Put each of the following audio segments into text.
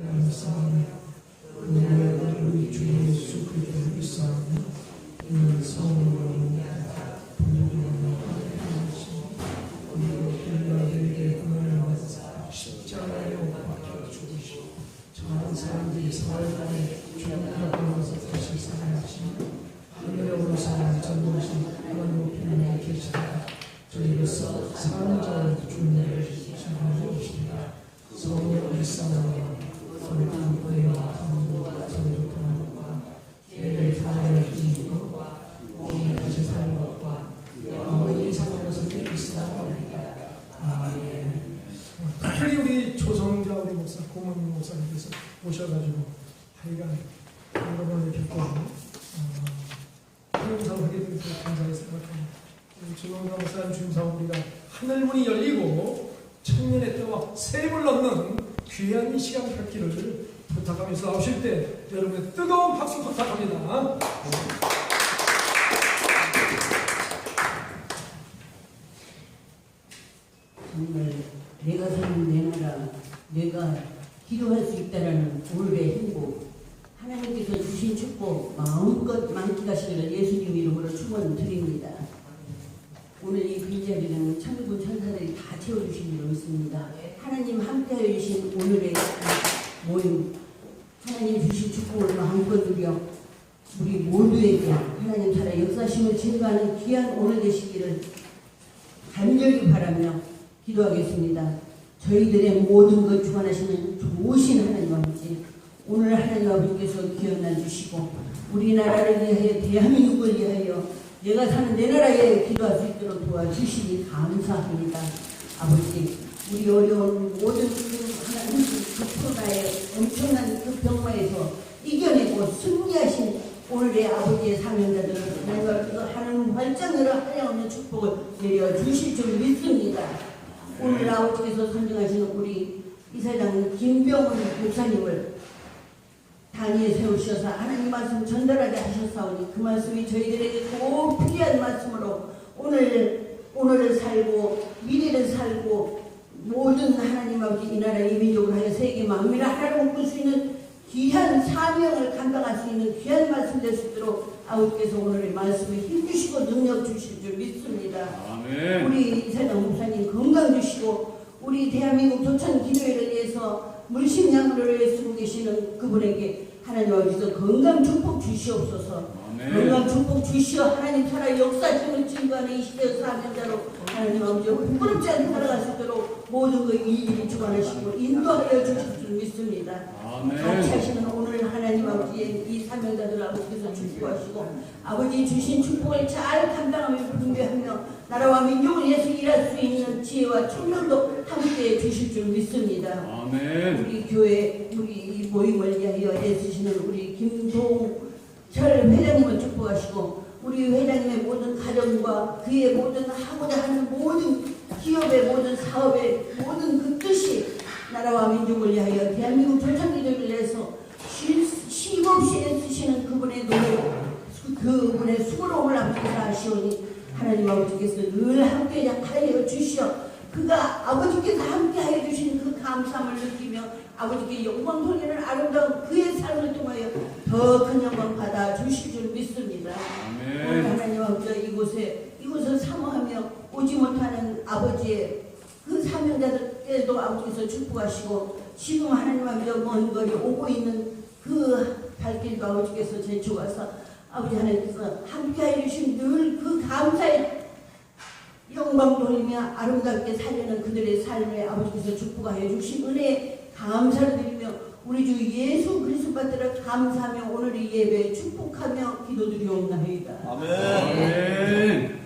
감사합니다. 우리 주 예수 그리스도를 믿사오니 이는 성령으로 분명히 우리에게 구원을 십자가에 못 박혀 죽으시고 저한 사람들이 사흘간에 죽음을 와서 다시 살아나시니 하늘에 오르사 전능하신 하나님 우편에 계시다가 저희로서 사는 자를 주님을 신뢰하고 계십니다. 성령을 믿사오니 우리 감사의 마음으로 저희를 통하는 것과 예를 다하여 주시고 오늘 다시 사는 것과 아버지 사랑에서 믿사옵나이다. 아멘. 특별히 우리 조성자 우리 목사 고모님 목사님께서 오셔가지고 하여간 여러분을 뵙고 행사를 하게 되어서 감사히 생각합니다. 우리 조성자 목사님 주임사고 우리가 하늘문이 열리고 청년의 때와 세임을 넘는 귀한 시간 갖기를 부탁하면서 나오실 때 여러분의 뜨거운 박수 부탁합니다. 정말 내가 사는 내 나라, 내가 기도할 수 있다라는 오늘의 행복, 하나님께서 주신 축복 마음껏 만끽하시기를 예수님 이름으로 축원드립니다. 오늘 이 빈자리는 천군 천사들이 다 채워주신 줄로 믿습니다. 하나님 함께하여 주신 오늘의 모임, 하나님 주신 축복을 마음껏 누려 우리 모두에게 하나님 살아 역사심을 증거하는 귀한 오늘 되시기를 간절히 바라며 기도하겠습니다. 저희들의 모든 것 주관하시는 좋으신 하나님 아버지, 오늘 하나님 아버지께서 기억나 주시고 우리나라를 위하여 대한민국을 위하여 내가 사는 내 나라에 기도할 수 있도록 도와주시니 감사합니다. 아버지, 우리 어려운 모든 하나님 그 코로나의 엄청난 그 병마에서 이겨내고 승리하신 오늘의 아버지의 사명자들을 하나님 활짝으로 하나님의 축복을 내려주실 줄 믿습니다. 오늘 아버지께서 선정하시는 우리 이사장 김병훈 목사님을 단위에 세우셔서 하나님 말씀 전달하게 하셨사오니 그 말씀이 저희들에게 꼭 필요한 말씀으로 오늘을 살고 미래를 살고 모든 하나님 아버지 이 나라 이 민족을 하여 세계 만민을 하나로 묶을 수 있는 귀한 사명을 감당할 수 있는 귀한 말씀 될 수 있도록 아버지께서 오늘의 말씀에 힘주시고 능력 주실 줄 믿습니다. 아멘. 우리 이사장 목사님 건강 주시고 우리 대한민국 조천 기도회를 위해서 물심양으로 쓰고 계시는 그분에게 하나님 아버지께서 건강 축복 주시옵소서. 아멘. 건강 축복 주시어 하나님 살아 역사심을 증거하는 이 시대의 사명자로 하나님 아버지 부끄럽지 않게 살아갈 수 있도록 모든 것 일일이 주관하시고 인도하여 주실 줄 믿습니다. 아멘. 같이 하시는 오늘 하나님 아버지의 이 사명자들 아버지께서 축복하시고 아버지 주신 축복을 잘 감당하며 분배하며 나라와 민족을 위해서 일할 수 있는 지혜와 총명도 함께 주실 줄 믿습니다. 아멘. 우리 교회 우리 모임을 위하여 애쓰시는 우리 김동철 회장님을 축복하시고 우리 회장님의 모든 가정과 그의 모든 하고자 하는 모든 기업의 모든 사업의 모든 그 뜻이 나라와 민족을 위하여 대한민국 조창기를 위해서 쉼없이 애쓰시는 그분의 노력 그분의 수고로움을 아버지께서 아시오니 하나님 아버지께서 늘 함께 하여 주시어 그가 아버지께서 함께 하여 주신 그 감사함을 느끼며 아버지께 영광 돌리는 아름다운 그의 삶을 통하여 더 큰 영광 받아 주실 줄 믿습니다. 아멘. 오늘 하나님 아버지 이곳을 사모하며 오지 못하는 아버지의 그 사명자들께도 아버지께서 축복하시고 지금 하나님 아버지 먼 거리 오고 있는 그 발길도 아버지께서 제쳐와서 아버지 하나님께서 함께해 주신 늘 그 감사의 영광 돌리며 아름답게 살리는 그들의 삶에 아버지께서 축복하여 주신 은혜에 감사를 드리며 우리 주 예수 그리스도 받들어 감사하며 오늘 이 예배에 축복하며 기도드리옵나이다. 아멘. 아멘.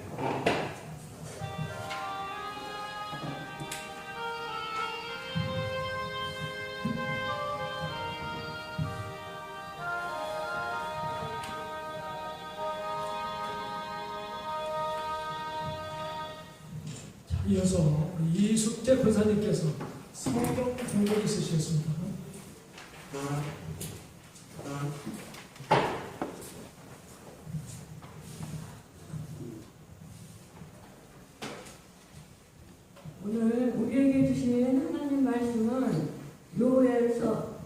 이어서 이숙재 권사님께서 성경 공독이 있으시겠습니다. 오늘 우리에게 주신 하나님 말씀은 요엘서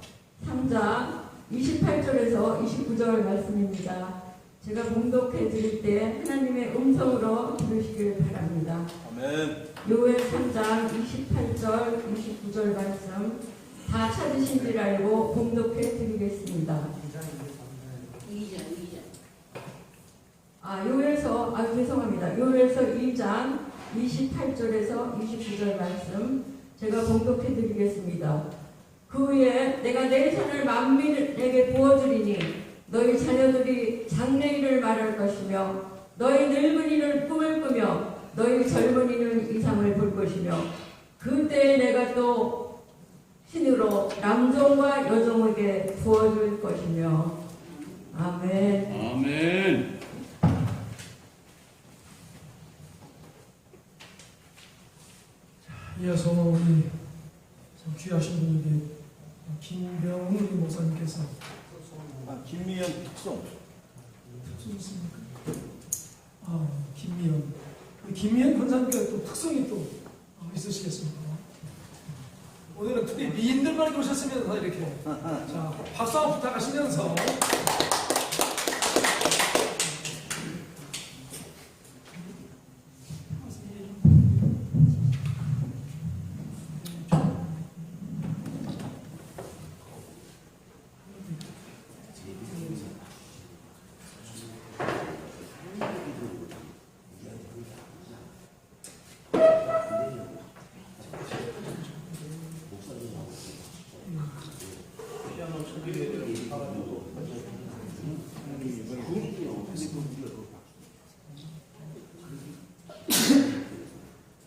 3장 28절에서 29절 말씀입니다. 제가 봉독해 드릴 때 하나님의 음성으로 들으시길 바랍니다. 아멘. 요엘 3장 28절, 29절 말씀 다 찾으신 줄 알고 봉독해 드리겠습니다. 죄송합니다. 요엘서 1장 28절에서 29절 말씀 제가 봉독해 드리겠습니다. 그 후에 내가 내 산을 만민에게 부어주리니 너희 자녀들이 장래일을 말할 것이며 너희 늙은이는 꿈을 꾸며 너희 젊은이는 이상을 볼 것이며 그때에 내가 또 신으로 남종과 여종에게 부어줄 것이며 아멘. 아멘. 이어서 우리 참 귀하신 분에게 김병훈 목사님께서 김미연 특송. 특성이 있습니까? 김미연. 김미연 권사님께 또 특성이 또 있으시겠습니다. 오늘은 특히 미인들만 오셨으면서 이렇게 자 박수 한번 부탁하시면서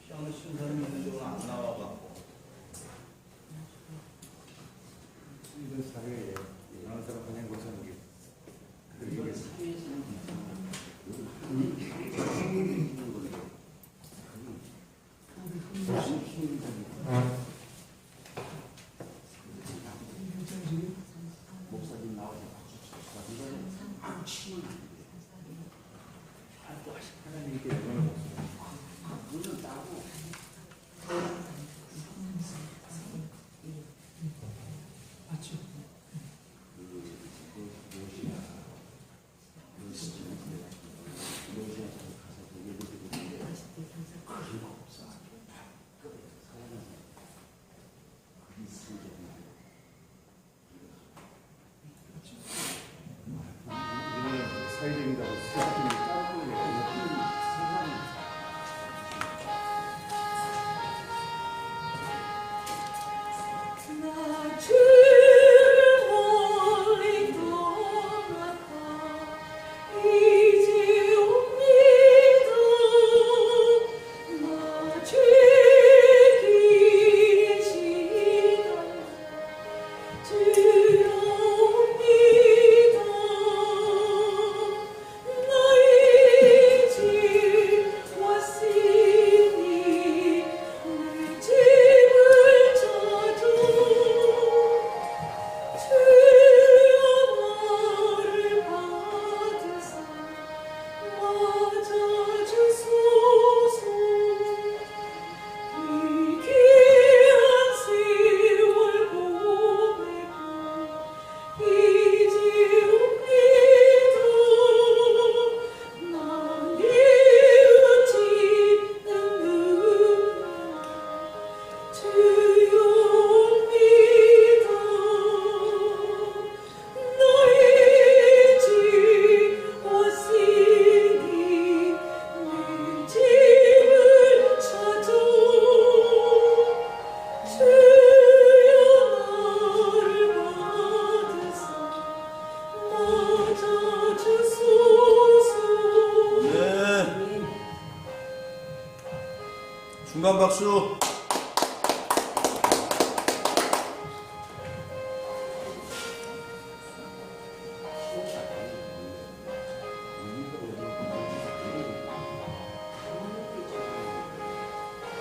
피아노 치는 사람이 있는데 오늘 안 나와갖고. 이런 사회에 이런 사람 그냥 고사는 게 그게 목사님 나와서 박수 치면 하나님께 영광을 문을 따고 맞죠? 사회적이라고 수학적인 짜고 중간 박수. 주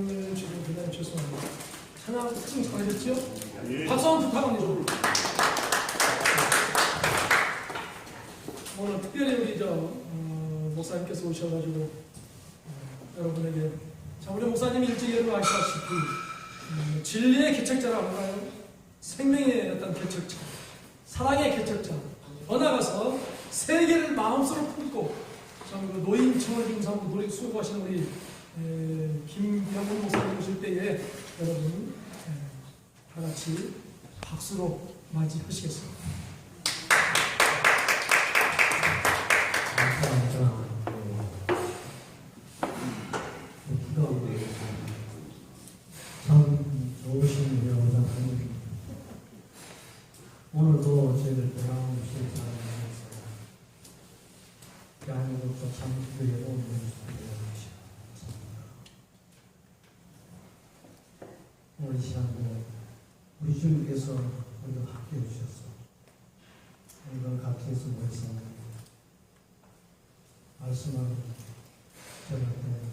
찬양을 지금 대단히 죄송합니다. 찬양 좀 잘하셨죠? 박수 한번 부탁합니다. 오늘 특별히 우리 목사님께서 오셔가지고 여러분에게 자 우리 목사님이 일찍 여러분 아시다시피 진리의 개척자라고 할까요? 생명의 어떤 개척자, 사랑의 개척자, 더 나아가서 세계를 마음속으로 품고 참 그 노인 청월 중사부 노래 수고하시는 우리 김병훈 목사님 오실 때에 여러분 다 같이 박수로 맞이하시겠습니다. 감사합니다. 기도하겠습니다. 참 좋으신 여자 하나님, 오늘도 저희들 변함없이 사랑하셔서 대한민국도 참 기도에 도움을 주시옵소서. 오늘 이 시간도 우리 주님께서 우리도 함께해 주셔서 우리가 같이 해서 모여서 말씀을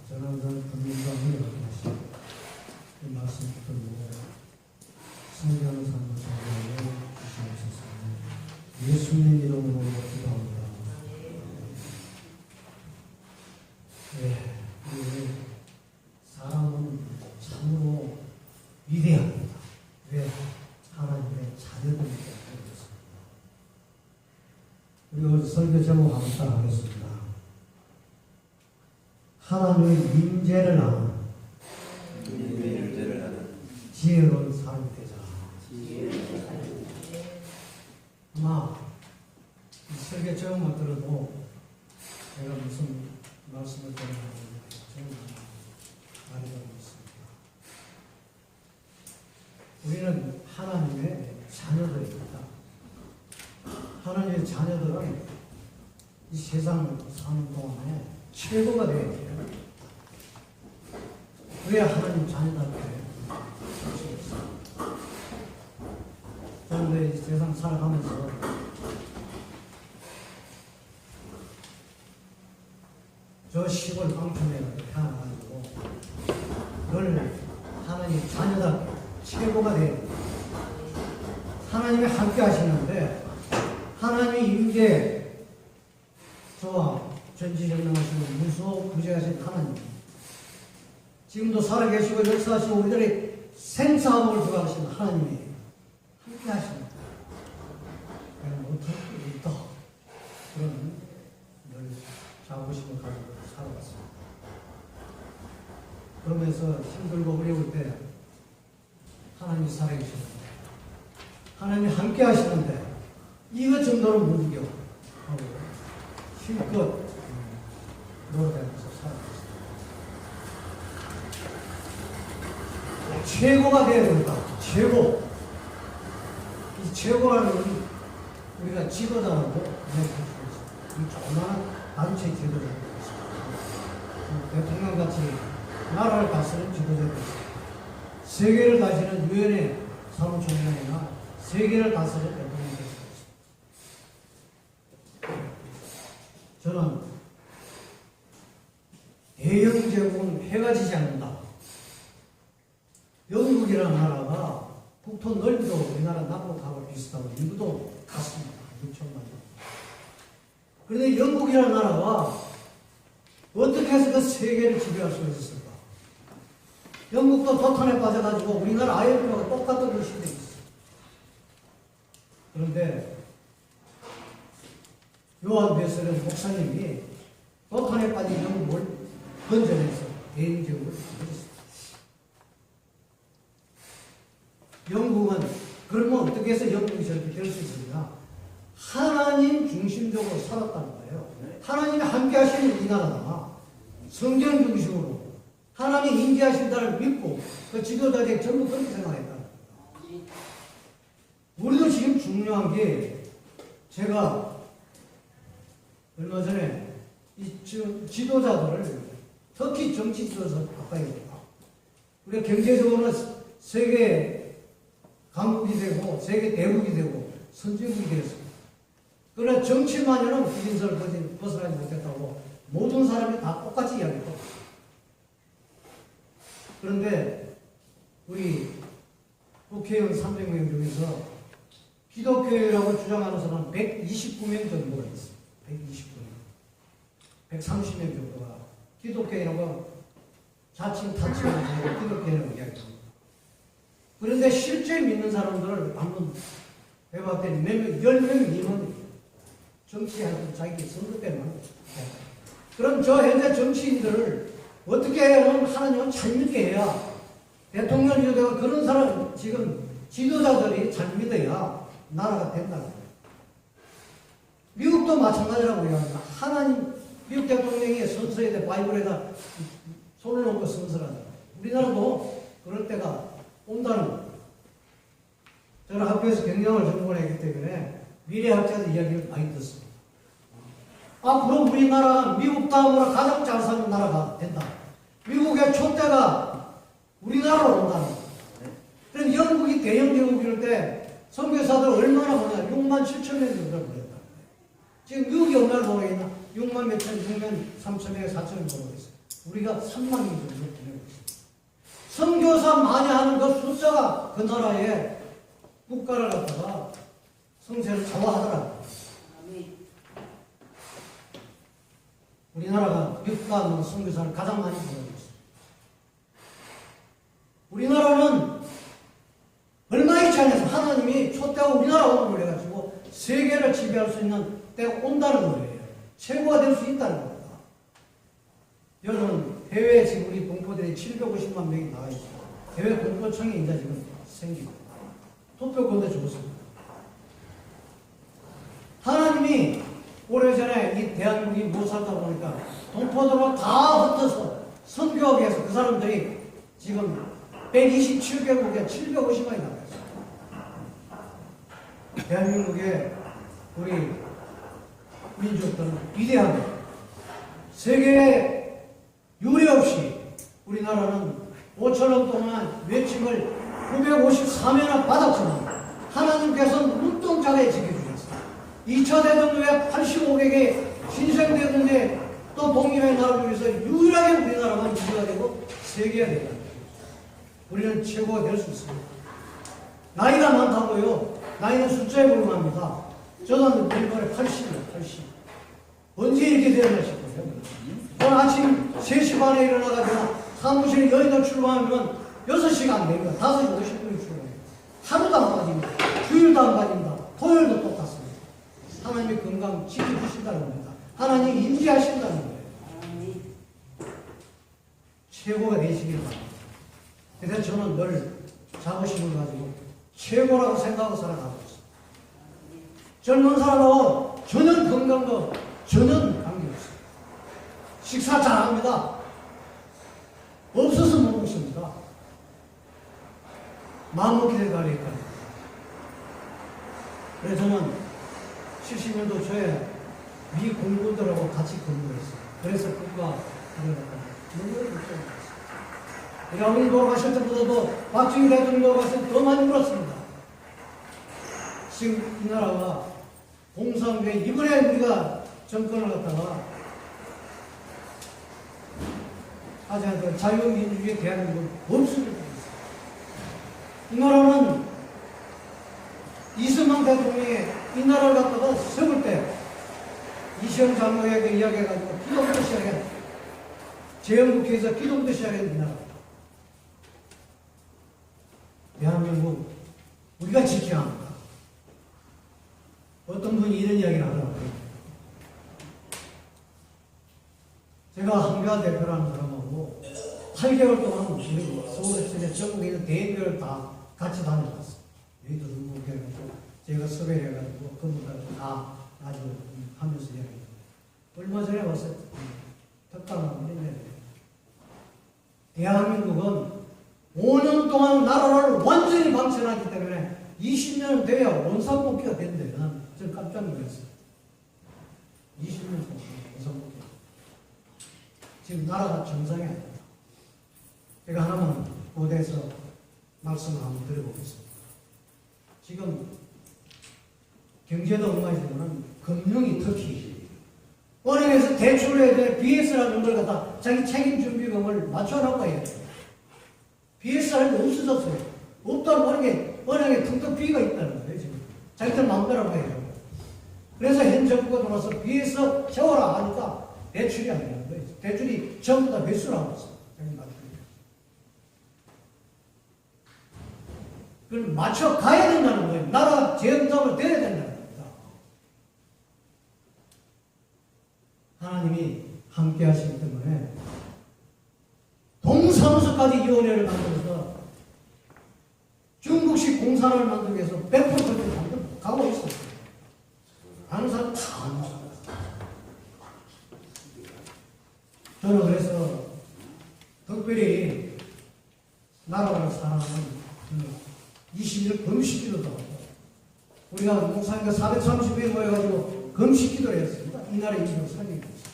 전하는 분명과 능력을 하시고 이 말씀 듣고 성경을 삶을 전하여 주시옵소서. 예수님 이름으로 기도합니다. 네, 우리 사람은 참으로 위대합니다. 왜? 하나님의 자녀들이기 때문에 그렇습니다. 우리 오늘 설교 제목 한번 따라하겠습니다. 하나님의 임재를 아는 지혜로운 사람이 되자. 아마 이 설교 제목만 들어도 제가 무슨 말씀을 드리는지 저는 알고 있습니다. 우리는 하나님의 자녀들입니다. 하나님의 자녀들은 이 세상을 사는 동안에 최고가 되어야 돼요. 왜 하나님 자녀답게 저는 이 세상 살아가면서 저 시골 방촌에 태어나가지고 늘 하나님 자녀답게 최고가 되어야 돼요. 하나님이 함께 하시는데 하나님의 임재 저와 전지전능하시고 무소부재하신 하나님, 지금도 살아계시고 역사하시고 우리들의 생사함을 부과하신 하나님이 함께 하십니다. 그냥 못할 수 있다. 그런 늘 자부심을 가지고 살아왔습니다. 그러면서 힘들고 어려울 때 하나님이 살아계시는데 하나님이 함께 하시는데 이것 정도는 못 이겨 하고 힘껏 노력하면서 살아갔습니다. 최고가 되어야 된다. 최고. 이 최고라는 우리가 지도자라고 생각할 수 있습니다. 이 조그마한 단체 지도자가 있습니다. 대통령같이 나라를 다스리는 지도자가 있습니다. 세계를 다스리는 유엔의 사무총장이나 세계를 다스리는 대통령이 있습니다. 저는 대영 제국은 해가 지지 않는다. 영국이라는 나라가 국토 넓이도 우리나라 남북하고 비슷하고 인구도 같습니다. 6천만 명. 그런데 영국이라는 나라가 어떻게 해서 그 세계를 지배할 수 있었을까? 영국도 도탄에 빠져가지고 우리나라 IMF와 똑같은 그 시대에 있어요. 그런데 요한 베슬은 목사님이 도탄에 빠진 영국을 건져내서 대영제국을 만들었습니다. 영국은 그러면 어떻게 해서 영국이 저렇게 될 수 있습니까? 하나님 중심적으로 살았다는 거예요. 하나님이 함께 하시는 이 나라다. 성경 중심으로 하나님 임재하신다를 믿고 그 지도자들이 전부 그렇게 생각했다는 거예요. 우리도 지금 중요한 게 제가 얼마 전에 이 지도자들을 특히 정치 지도자 가까이 됩니다. 우리가 경제적으로는 세계 강국이 되고 세계 대국이 되고 선진국이 되었습니다. 그러나 정치만으로는 비진설을 벗어나지 못했다고 모든 사람이 다 똑같이 이야기했고 그런데 우리 국회의원 300명 중에서 기독교라고 주장하는 사람은 129명 정도가 있어요. 129명. 130명 정도가 기독교라고 자칭 타칭하는 기독교라고 이야기합니다. 그런데 실제 믿는 사람들을 한번 해봤더니 몇 명, 10명 이만 정치하고 자기 선거 때만. 그럼 저 현재 정치인들을 어떻게 하면 하나님은 잘 믿게 해야 대통령 유대가 그런 사람 지금 지도자들이 잘 믿어야 나라가 된다고. 미국도 마찬가지라고 이야기합니다. 하나님 미국 대통령이 선서에다 바이블에다 손을 놓고 선서하다. 우리나라도 그럴 때가 온다는 거예요. 저는 학교에서 경영을 전공했기 때문에 미래학자들 이야기를 많이 듣습니다. 그럼 우리나라 미국 다음으로 가장 잘 사는 나라가 된다. 미국의 촛대가 우리나라로 온다는 거예요. 그래서 영국이 대영 제국 이럴 때 선교사들 얼마나 보냐? 6만 7천 명 정도 보냈다. 지금 미국이 얼마나 보내고 있나? 6만 몇천, 6만 3천 명, 4천 명 보내고 있어요. 우리가 3만 명 정도 보내고 있어요. 선교사 많이 하는 그 숫자가 그 나라의 국가를 갖다가 성세를 좌우하더라고요. 우리나라가 미국 다음으로 선교사를 가장 많이 보내고 있어요. 우리나라는 얼마 있지 않아서 하나님이 촛대가 우리나라 오는 걸 해가지고 세계를 지배할 수 있는 때가 온다는 거예요. 최고가 될 수 있다는 겁니다. 여러분, 해외에 지금 우리 동포들이 750만 명이 나와 있어요. 해외 동포청이 이제 지금 생기고 투표권도 좋습니다. 하나님이 오래전에 이 대한민국이 못 살다 보니까 동포들로 다 흩어서 선교하기 위해서 그 사람들이 지금 127개국에 750만이 나와 있어요. 대한민국의 우리 민족들은 위대합니다. 세계에 유례 없이 우리나라는 5천년 동안 외침을 954면을 받았지만 하나님께서는 눈동자에 지켜주셨어요. 2차 대전 후에 85개의 신생대전에 또 독립의 나라 중에서 유일하게 우리나라만 유지가 되고 세계가 되다. 우리는 최고가 될 수 있습니다. 나이가 많다고요. 나이는 숫자에 불과합니다. 저는 일본에 80이에요. 80. 언제 이렇게 되었나 싶어요. 오늘 아침 3시 반에 일어나가지고 사무실에 여의도 출발하면 6시간 안 됩니다. 5시 50분에 출발해요. 하루도 안 빠집니다. 주일도 안 빠집니다. 토요일도 똑같습니다. 하나님의 건강 지켜주신다는 겁니다. 하나님이 인지하신다는 거예요. 최고가 되시길 바랍니다. 그래서 저는 늘 자부심을 가지고 최고라고 생각하고 살아가고 있습니다. 젊은 사람하고 전혀 건강도 전혀 관계없어요. 식사 잘합니다. 없어서 못 먹습니다. 마음먹기 될 가리니까. 그래서 저는 70년도 초에 미 공군들하고 같이 근무했어요. 그래서 국가 눈물을 묻혀버렸어요. 우리 돌아가실 때보다도 박정희 대통령 돌아가실 때 더 많이 울었습니다. 지금 이 나라가 공산주의 이번에 우리가 정권을 갖다가 하지 않고 자유민주주의 대한민국은 없습니다. 이 나라는 이승만 대통령이 이 나라를 갖다가 세울 때 이시영 장로에게 이야기해가지고 기독교 시작해 재헌국회에서 기독교 시작한 이 나라. 대한민국 우리가 지켜야 합니다. 어떤 분이 이런 이야기를 하더라고요. 제가 한교화 대표라는 사람하고 8개월 동안 우리 서울에 전국에 있는 대학교를 다 같이 다녀봤어요. 여기도 등록해가지고 제가 섭외를 해가지고 그분들 다 아주 하면서 이야기했어요. 얼마 전에 왔어요. 특단한 분인데 대한민국은 5년 동안 나라를 완전히 방치하기 때문에 20년은 돼야 원상복귀가 된대요. 저는 깜짝 놀랐어요. 20년 동안 원상복귀. 지금 나라가 정상이 아닙니다. 제가 하나만 고대에서 말씀을 한번 드려보겠습니다. 지금 경제도 엉망이지만 금융이 특히 은행에서 대출을 해야 돼. BS라는 걸 갖다 자기 책임준비금을 맞춰놓고 해야 돼요. BSR이 없어졌어요. 없다고 하는 언약에 텅텅 비가 있다는 거예요, 지금. 자기들 마음대로 해요. 그래서 현 정부가 돌아서 BS 세워라 하니까 대출이 안 되는 거예요. 대출이 전부 다 매수라고 했어요. 그럼 맞춰 가야 된다는 거예요. 나라 제응답을 돼야 된다는 겁니다. 하나님이 함께 하시기 때문에 동사무소까지 위원회를 만들어서 중국식 공사를 만들기 위해서 100% 가고 있었어요. 아는 사람 다 아는 사람. 저는 그래서 특별히 나라를 사랑하는 20일 금식기도도 하고 우리가 목사님과 430회 모여가지고 금식기도를 했습니다. 이 나라의 인생을 살리기 위해서.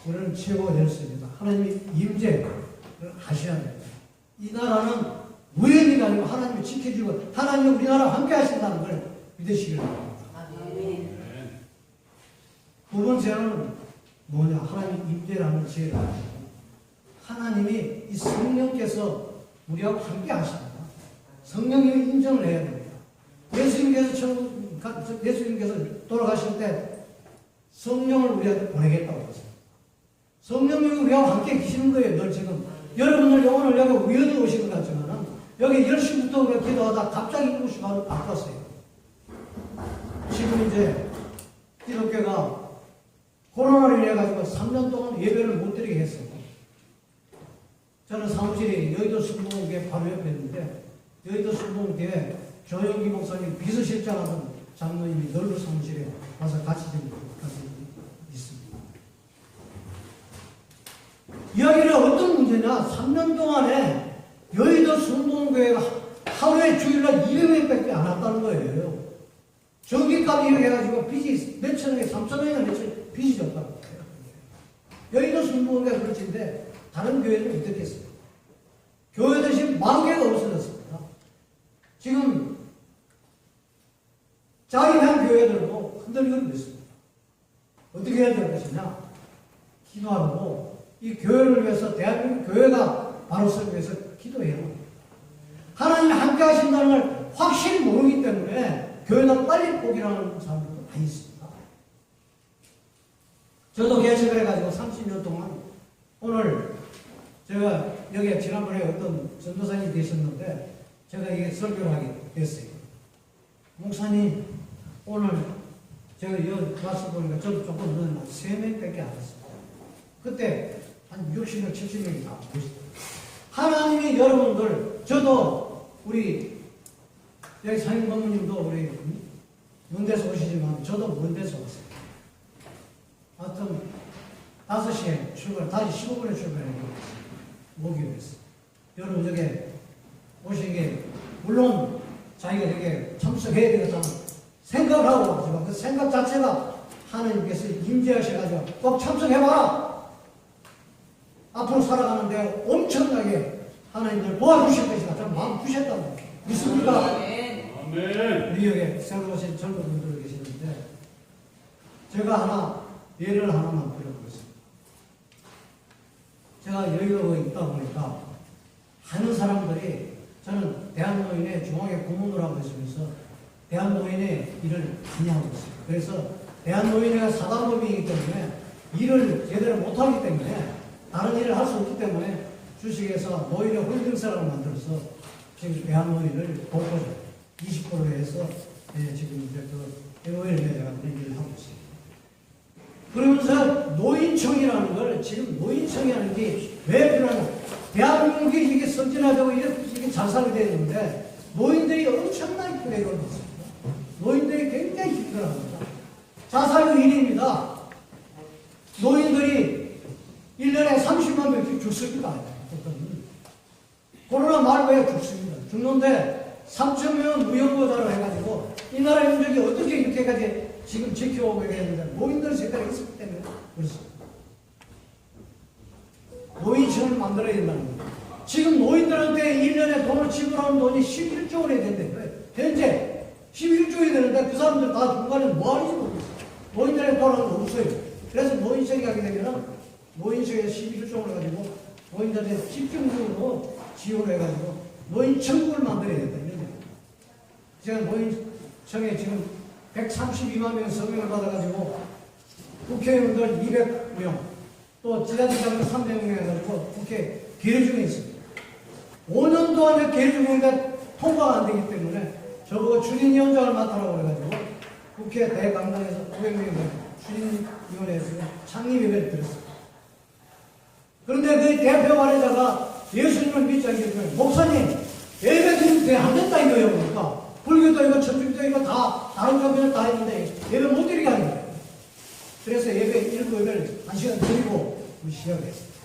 우리는 최고가 되었습니다. 하나님의 임재를 하셔야 됩니다. 이 나라는 우연히가 아니고 하나님이 지켜주고 하나님이 우리나라와 함께 하신다는 걸 믿으시길 바랍니다. 두 번째는 뭐냐? 하나님 임재라는 지혜를 가지고 하나님이 이 성령께서 우리하고 함께 하십니다. 성령님이 인정을 해야 됩니다. 예수님께서 돌아가실 때 성령을 우리한테 보내겠다고 했어요. 성령님이 우리하고 함께 계시는 거예요. 늘 지금 여러분들 영혼을 여기 우연히 오신 것 같지만 여기 10시부터 우리가 기도하다 갑자기 7시간을 바꿨어요. 지금 이제 기독교가 코로나를 인해 가지고 3년 동안 예배를 못 드리게 했어요. 저는 사무실이 여의도 순복음교회 바로 옆에 있는데 여의도 순복음교회 조영기 목사님 비서실장하던 장로님이 넓은 사무실에 와서 같이 좀 있습니다. 이야기는 어떤 문제냐? 3년 동안에 여의도 순복음교회가 하루에 주일날 200명밖에 안 왔다는 거예요. 전기값 이렇게 해가지고 빚이 몇천 원에 3천 원이나 몇천 빚이 졌다는 거예요. 여의도 순복음교회가 그렇지인데 다른 교회는 어떻겠어요? 교회들이 지금 10,000개가 없어졌습니다. 지금 자립한 교회들도 흔들리고 있습니다. 어떻게 해야 될 것이냐? 기도하고 이 교회를 위해서 대한민국 교회가 바로 서기 위해서 기도해요. 하나님이 함께 하신다는 걸 확실히 모르기 때문에 교회는 빨리 포기하는 사람들도 많이 있습니다. 저도 개척을 해가지고 30년 동안 오늘 제가 여기 지난번에 어떤 전도사님이 계셨는데 제가 이게 설교를 하게 됐어요. 목사님 오늘 제가 여기 와서 보니까 저도 조금 늦었나 3명밖에 안 했습니다. 그때 한 60명 70명이 다 보시더라고요. 하나님이 여러분들 저도 우리 여기 상임 법무님도 우리 먼데서 오시지만 저도 먼데서 왔어요. 하여튼 5시에 출발, 다시 15분에 출발해요. 목요일에 했어요. 여러분 여기 오신 게 물론 자기가 여기 참석해야 되겠다는 생각을 하고 왔지만 그 생각 자체가 하나님께서 임재하셔가지고 꼭 참석해봐라. 앞으로 살아가는데 엄청나게 하나님을 도와주실 것이다. 저는 마음 주셨다고 믿습니까? 아멘. 우리 여기 새로 오신 젊은 분들 계시는데 제가 하나 예를 하나만 들어보겠습니다. 제가 여의도에 있다 보니까 하는 사람들이 저는 대한노인의 중앙회 고문을 하고 있으면서 대한노인의 일을 많이 하고 있어요. 그래서 대한노인회가 사단법인이기 때문에 일을 제대로 못하기 때문에 다른 일을 할 수 없기 때문에 주식회사 노인의 홀딩사를 만들어서 지금 대한노인을 돕고자 20%로 해서 지금 이제 그 노인을 내가 일을 하고 있습니다. 그러면서 노인청이라는 걸 지금 노인청이라는 게 왜 필요하냐? 대한민국이 이게 선진화되고 이게 잘 살게 되어 있는데 노인들이 엄청나게 플레이를 하고 있습니다. 노인들이 굉장히 힘들어합니다. 자살률 1위입니다. 노인들이 1년에 30만 명씩 죽습니다. 코로나 말고에 죽습니다. 죽는데 3천 명은 무연고자로 해가지고 이 나라 민족이 어떻게 이렇게까지 지금 지켜오고 있는데 노인들 색깔이 있었기 때문에 그렇습니다. 노인청을 만들어야 된다는 거예요. 지금 노인들한테 1년에 돈을 지불하는 돈이 11조 원이 된대요. 현재 11조이 되는데 그 사람들 다 중간에 뭐 하는지 모르겠어요. 노인들의 돈은 없어요. 그래서 노인청이 가게 되면 노인청에서 11조 원을 가지고 노인들한테 집중적으로 지원을 해가지고 노인 천국을 만들어야겠다. 이런 거예요. 제가 노인청에 지금 132만 명 서명을 받아가지고 국회의원들 200명 또 지자체장들 300명 해가지고 국회 계류 중에 있습니다. 5년 동안 계류 중인데 통과가 안 되기 때문에 저보고 추진위원장을 맡아라고 해가지고 국회 대강당에서 900명의 추진위원회에서 창립예배를 드렸습니다. 그런데 그 대표 관리자가 예수님을 믿지 않기 때문에 목사님 예배 드리면 안 된다 이거예요. 그러니까 불교도 이거 천주교도 이거 다 다른 종교는 다 했는데 예배 못 드리게 하는 거예요. 그래서 예배 1부를 1시간 드리고 시작했습니다.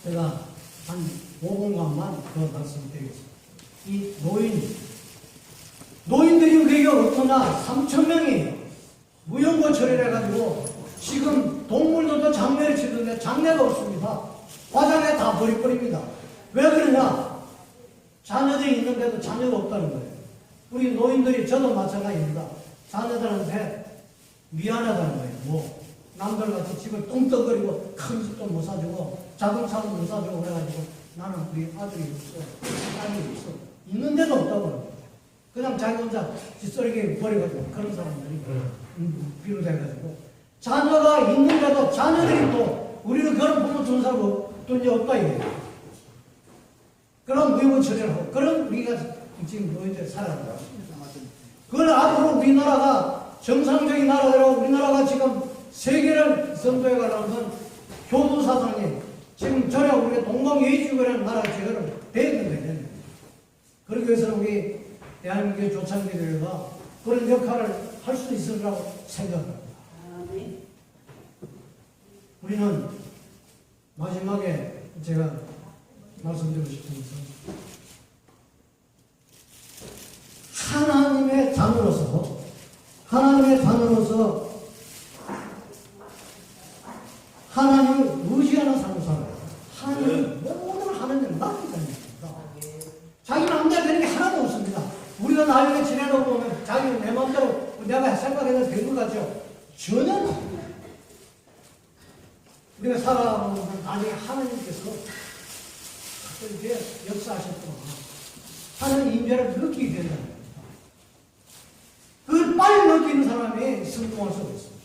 제가 한 5분간만 더 말씀드리겠습니다. 이 노인들이 우리가 어떠나 3,000명이 무용고 처리를 해가지고 지금 동물들도 장례를 치는데 장례가 없습니다. 화장에 다 버립니다. 왜 그러냐? 자녀들이 있는데도 자녀가 없다는 거예요. 우리 노인들이 저도 마찬가지입니다. 자녀들한테 미안하다는 거예요. 뭐 남들같이 집을 뚱떡거리고 큰 집도 못 사주고 자동차도 못 사주고 그래가지고 나는 우리 아들이 없어, 딸이 없어. 있는데도 없다고 합니다. 그냥 자기 혼자 뒷소리게 버려가지고 그런 사람들이 비롯해가지고 자녀가 있는데도 자녀들이 또 우리는 그런 부모 준 사람 돈이 없다 이거예요. 그런 무용을 처리를 하고 그런 우리가 지금 노인들 살아가고 그걸 앞으로 우리나라가 정상적인 나라대로 우리나라가 지금 세계를 선도해 가려면 교도사상에 지금 저녁 우리가 동방예의주의라는 나라가 제대로 되었는데 그러기 위해서는 우리 대한민국의 조창기들과 그런 역할을 할 수 있을 거라고 생각합니다. 우리는 마지막에 제가 말씀드리고 싶은 것은 하나님의 자녀로서 하나님을 의지하는 삶을 살아요. 하나님은 모든 걸 하는 데는 맡기다니까. 자기는 안돼야 되는 게 하나도 없습니다. 우리가 나중에 지내다 보면 자기는 내 마음대로 내가 생각해서 된 것 같죠? 전혀 없습니다. 우리가 살아보면 나중에 하나님께서 이렇게 역사하셨구나. 하나님 임재를 느끼게 된다는 겁니다. 그걸 빨리 느끼는 사람이 성공할 수 없습니다.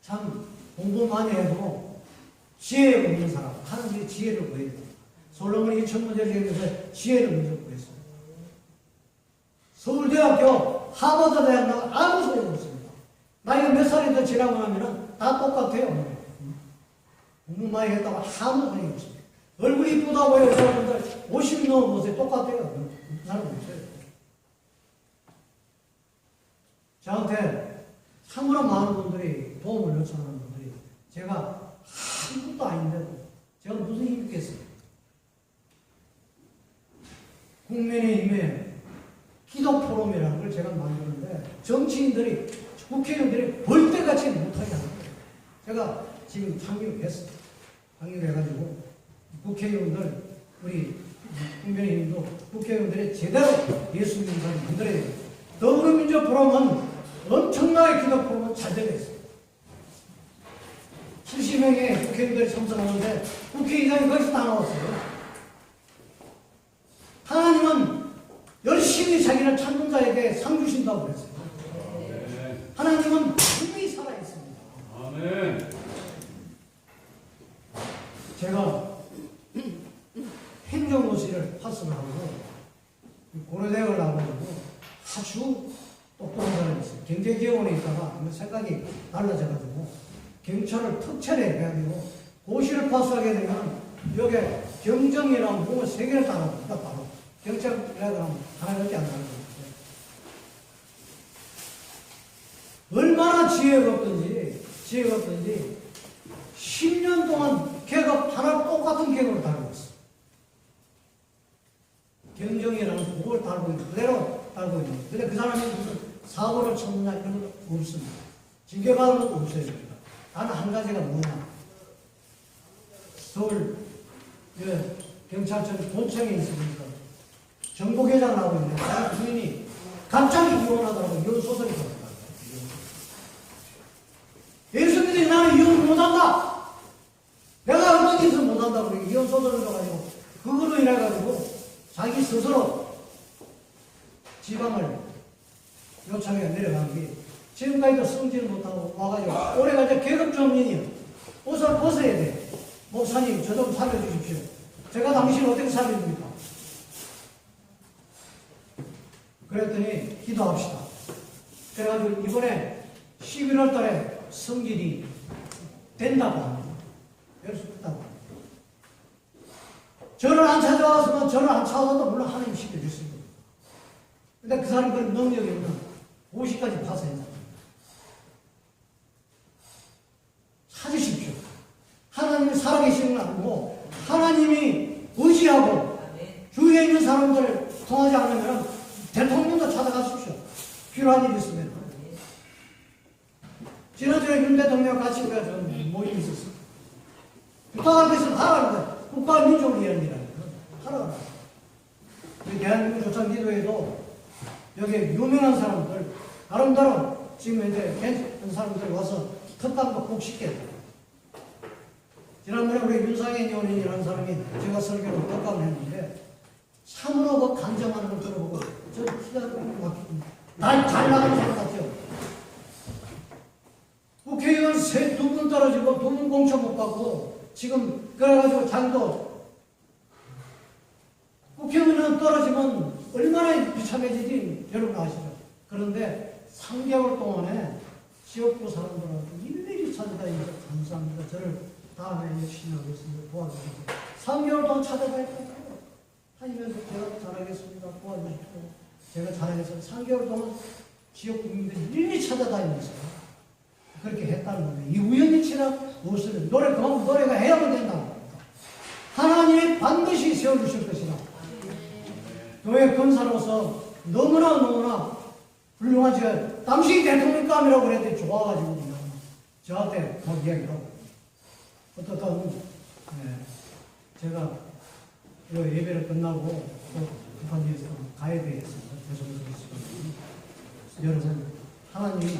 참 공부 많이 해도 지혜 없는 사람, 하나님의 지혜를 구해야 됩니다. 솔로몬이 천문제 중에서 지혜를 먼저 구했습니다. 서울대학교, 하버드 대학 나가 아무 소용 없습니다. 나이가 몇 살이 더 지나고 나면 다 똑같아요. 공부 많이 했다고 아무 소용이 없습니다. 얼굴이 이쁘다고 해요. 사람들 50이 넘어보세요. 똑같아요. 그 사람 없어요. 저한테 참으로 많은 분들이 도움을 요청하는 분들이 제가 아무것도 아닌데도 제가 무슨 힘이 있겠어요. 국민의힘의 기도 포럼이라는 걸 제가 만드는데 정치인들이 국회의원들이 벌떼같이 못하게 하는 거예요. 제가 지금 창립했어요. 창립해가지고 국회의원들 우리 국민의힘도 국회의원들이 제대로 예수 민사를 만들어야 돼요. 더불어민주당 포럼은 엄청나게 기도 포럼은 잘 되고 있어요. 70명의 국회의원들이 참석하는데 국회의장이 거기서 다 나왔어요. 하나님은 열심히 자기를 찾는 자에게 상 주신다고 그랬어요. 하나님은 분명히 살아있습니다. 아멘. 제가 행정고시를 파스를 하고 고려대학을 나와가지고 아주 똑똑한 사람이 있어요. 경제기업원에 있다가 생각이 달라져가지고 경찰을 특채를 해가지고 고시를 파스하게 되면 여기 경정이라는 부분 3개를 따라옵니다. 바로 경찰이라고 하면 하나밖에 안 나는 거예요. 얼마나 지혜가 없든지 10년 동안 계급 하나 똑같은 계급을 달고 있어. 경정이라는 부분을 달고 있는 그대로 달고 있는 거예요. 근데 그 사람이 무슨 사고를 쳤느냐 그런 거 없습니다. 징계받은 것도 없어요. 단 한 가지가 뭐냐. 서울 경찰청 본청에 있으니까 정보계장을 하고 있는데 자기 부인이 갑자기 이혼하더라고요. 이혼 소송이 들어갔다. 예수님들이 나는 이혼 못한다. 못한다고 이혼소송을 가지고 그걸로 인해가지고 자기 스스로 지방을 요청해 내려간 게 지금까지도 승진을 못하고 와가지고 올해가 이제 계급정년이야. 옷을 벗어야 돼. 목사님 저 좀 살려주십시오. 제가 당신을 어떻게 살려줍니까? 그랬더니 기도합시다. 그래가지고 이번에 11월 달에 승진이 된다고 합니다. 될 수 있다고 합니다. 저를 안 찾아왔으면 저를 안 찾아와도 물론 하나님 시켜주십니다. 근데 그 사람 그런 능력이 없는 50까지 파서 했다. 찾으십시오. 하나님이 살아계시는 건 아니고 하나님이 의지하고 주위에 있는 사람들 통하지 않으면 대통령도 찾아가십시오. 필요한 일이 있으면. 지난주에 윤 대통령 같이 우리가 좀 모임이 있었어요. 부탁할 것은 하라는데 국가 민족을 위한이라니까. 하라고. 우리 대한민국 조창기도에도 여기 유명한 사람들, 아름다운 지금 이제 괜찮은 사람들 와서 특강도 꼭 시켰다. 지난번에 우리 윤상현 의원이라는 사람이 제가 설교로 특강을 했는데 참으로 그 간증하는 걸 들어보고 저 기다리고 막힙니다. 날 잘 나가는 사람 같아요. 국회의원 두 분 떨어지고 2분 공천 못 받고 지금 그래가지고 장도 국회의원 떨어지면 얼마나 비참해지지 여러분 아시죠? 그런데 3개월 동안에 지역구 사람들한테 일일이 찾아다니면서 감사합니다. 저를 다음에 열심히 하겠습니다. 도와주십시오. 3개월 동안 찾아다니까 하면서 제가 잘하겠습니다. 도와주십시오. 제가 잘하겠습니다. 3개월 동안 지역 국민들이 일일이 찾아다니면서 그렇게 했다는 거예요. 이 우연일치나 무엇을 노래 그만큼 노래가 해야만 된다. 하나님이 반드시 세워주실 것이다. 교회 권사로서 너무나 훌륭한 제가 당시 대통령감이라고 그랬더니 좋아가지고 그냥 저한테 막 이야기하고 어떻다고 제가 예배를 끝나고 급한 일에서 가야 되겠습니다. 여러분 하나님이